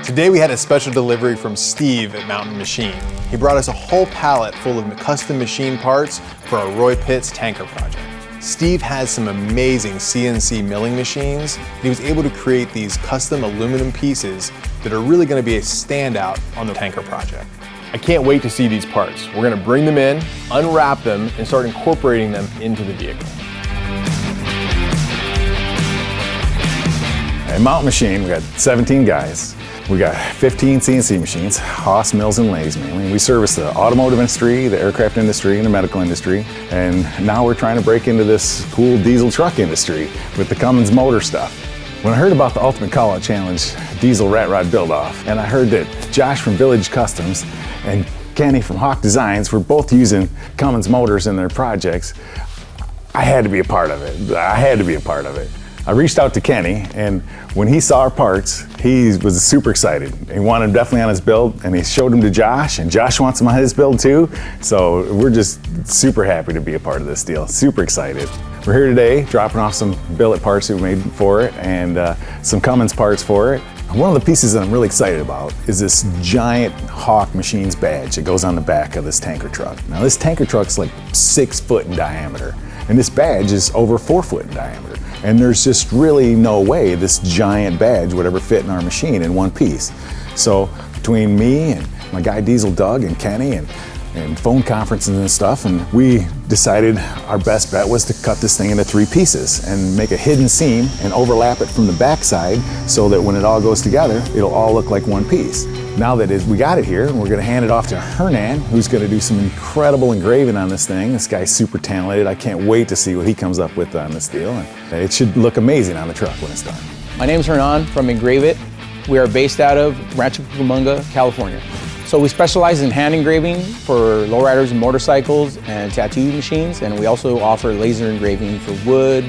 Today we had a special delivery from Steve at Mountain Machine. He brought us a whole pallet full of custom machine parts for our Roy Pitz tanker project. Steve has some amazing CNC milling machines. He was able to create these custom aluminum pieces that are really going to be a standout on the tanker project. I can't wait to see these parts. We're going to bring them in, unwrap them, and start incorporating them into the vehicle. At Mountain Machine, we got 17 guys. We got 15 CNC machines, Haas mills and lathes mainly. We service the automotive industry, the aircraft industry, and the medical industry. And now we're trying to break into this cool diesel truck industry with the Cummins motor stuff. When I heard about the Ultimate Call-Out Challenge diesel rat rod build-off, and I heard that Josh from Village Customs and Kenny from Hauk Designs were both using Cummins motors in their projects, I had to be a part of it. I reached out to Kenny, and when he saw our parts, he was super excited. He wanted them definitely on his build, and he showed them to Josh, and Josh wants them on his build too. So we're just super happy to be a part of this deal, super excited. We're here today dropping off some billet parts that we made for it and some Cummins parts for it. One of the pieces that I'm really excited about is this giant Hauk Machines badge that goes on the back of this tanker truck. Now this tanker truck's like 6 foot in diameter, and this badge is over 4 foot in diameter. And there's just really no way this giant badge would ever fit in our machine in one piece. So between me and my guy Diesel Doug and Kenny and phone conferences and stuff, and we decided our best bet was to cut this thing into 3 pieces and make a hidden seam and overlap it from the backside so that when it all goes together, it'll all look like one piece. Now that we got it here, we're gonna hand it off to Hernan, who's gonna do some incredible engraving on this thing. This guy's super talented. I can't wait to see what he comes up with on this deal. And it should look amazing on the truck when it's done. My name's Hernan from Engrave It. We are based out of Rancho Cucamonga, California. So we specialize in hand engraving for lowriders and motorcycles and tattoo machines, and we also offer laser engraving for wood,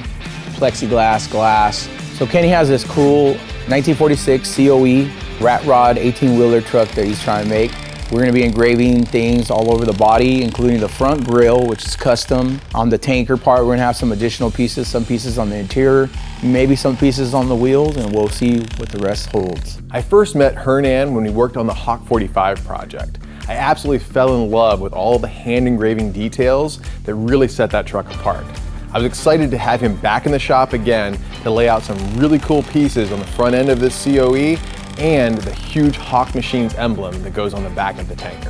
plexiglass, glass. So Kenny has this cool 1946 COE rat rod 18-wheeler truck that he's trying to make. We're going to be engraving things all over the body, including the front grille, which is custom. On the tanker part, we're going to have some additional pieces, some pieces on the interior, maybe some pieces on the wheels, and we'll see what the rest holds. I first met Hernan when we worked on the Hauk 45 project. I absolutely fell in love with all the hand engraving details that really set that truck apart. I was excited to have him back in the shop again to lay out some really cool pieces on the front end of this COE and the huge Hauk Machines emblem that goes on the back of the tanker.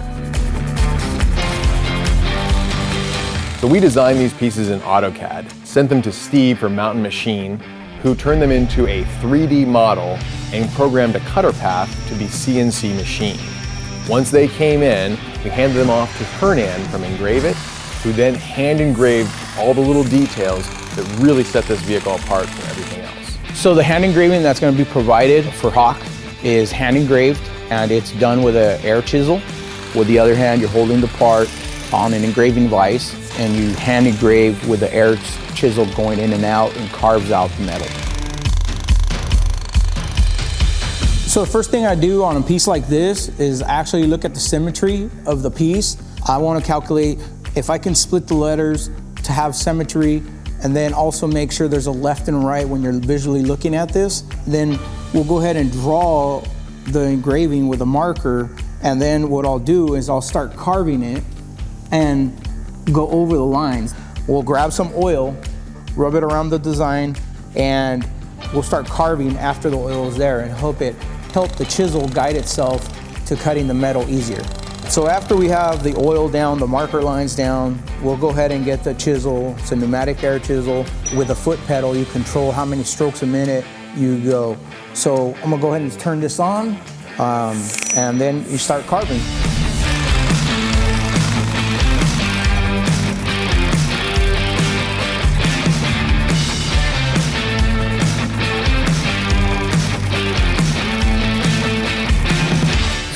So we designed these pieces in AutoCAD, sent them to Steve from Mountain Machine, who turned them into a 3D model and programmed a cutter path to be CNC machined. Once they came in, we handed them off to Hernan from Engrave It, who then hand engraved all the little details that really set this vehicle apart from everything else. So the hand engraving that's going to be provided for Hauk is hand engraved, and it's done with an air chisel. With the other hand, you're holding the part on an engraving vise, and you hand engrave with the air chisel going in and out and carves out the metal. So the first thing I do on a piece like this is actually look at the symmetry of the piece. I want to calculate if I can split the letters to have symmetry, and then also make sure there's a left and right when you're visually looking at this. Then we'll go ahead and draw the engraving with a marker, and then what I'll do is I'll start carving it and go over the lines. We'll grab some oil, rub it around the design, and we'll start carving after the oil is there and help the chisel guide itself to cutting the metal easier. So after we have the oil down, the marker lines down, we'll go ahead and get the chisel. It's a pneumatic air chisel. With a foot pedal, you control how many strokes a minute you go. So I'm gonna go ahead and turn this on, and then you start carving.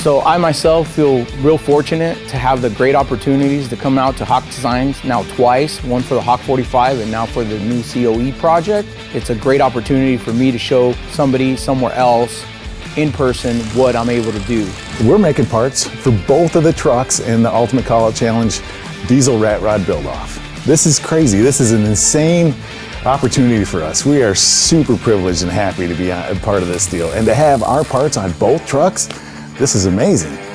So I myself feel real fortunate to have the great opportunities to come out to Hauk Designs now twice, one for the Hauk 45 and now for the new COE project. It's a great opportunity for me to show somebody somewhere else in person what I'm able to do. We're making parts for both of the trucks in the Ultimate Call-Out Challenge diesel rat rod build-off. This is crazy. This is an insane opportunity for us. We are super privileged and happy to be a part of this deal. And to have our parts on both trucks, this is amazing.